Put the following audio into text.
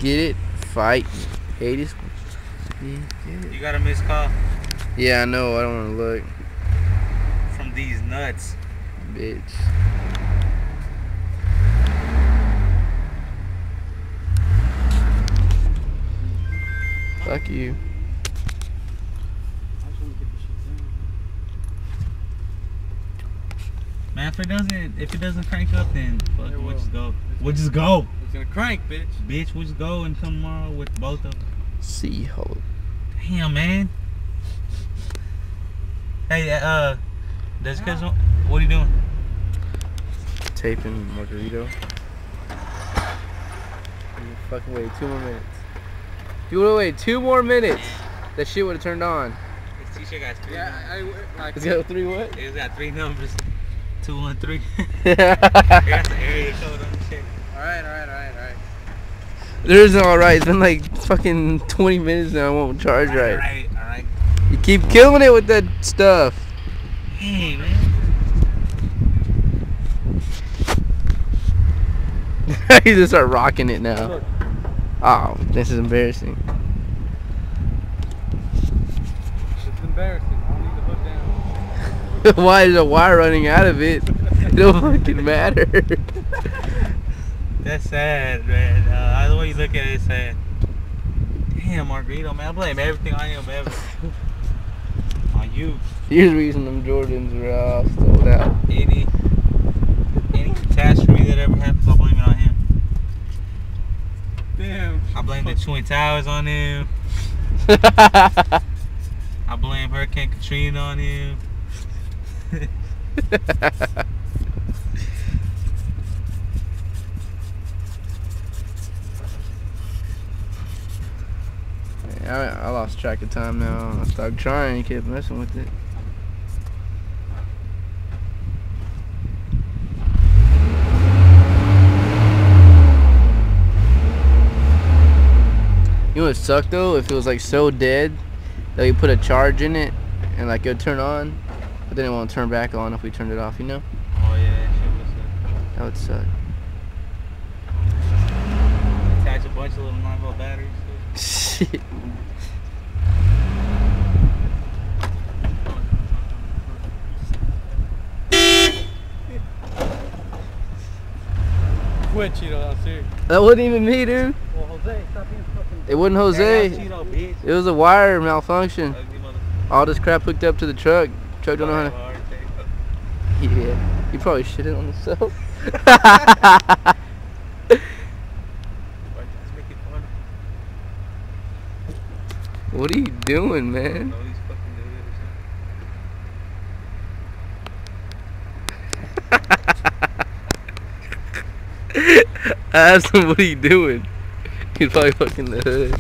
get it, fight, hate it. You got a missed call? Yeah, I know. I don't want to look. From these nuts. Bitch. Fuck you. Man, if it doesn't crank up, then fuck it, we'll just go. We'll just go. It's gonna crank, bitch. Bitch, we'll just go and come tomorrow with both of them. See, hold. Damn, man. Hey, does cuz what are you doing? Taping Margarito. You fucking wait 2 more minutes. If you would've waited 2 more minutes, that shit would've turned on. This t-shirt got 3 numbers. It's got 3 what? It's got 3 numbers. 213. It got the area code on the shit. Alright. There isn't alright. It's been like fucking 20 minutes now. It won't charge right. Alright. You keep killing it with that stuff. Hey, man. You just start rocking it now. Oh, this is embarrassing. It's embarrassing. I don't need to hook down. Why is a wire running out of it? It don't fucking matter. That's sad, man. Either way you look at it, it's sad. Damn, Margarito, man. I blame everything on him, ever. On you. Here's the reason them Jordans are all sold out. Any catastrophe that ever happens, I blame it on him. Damn. I blame the Twin Towers on him. I blame Hurricane Katrina on him. I lost track of time now. I stopped trying and kept messing with it. You know what sucked though? If it was like so dead that you put a charge in it and like it would turn on, but then it won't turn back on if we turned it off, you know? Oh yeah, that shit would suck. That would suck. Attach a bunch of little 9-volt batteries. Shit. Quit, Cheeto. I'm serious. That wasn't even me, dude. Well, Jose, stop being fucking. It wasn't Jose. Hey, Cheeto, bitch. It was a wire malfunction. Ugly mother. All this crap hooked up to the truck. Truck don't know how to. Heart attack. Yeah. You probably shit it on yourself. Why just make it fun? What are you doing, man? All these fucking I asked him, what are you doing? He's probably fucking the hood.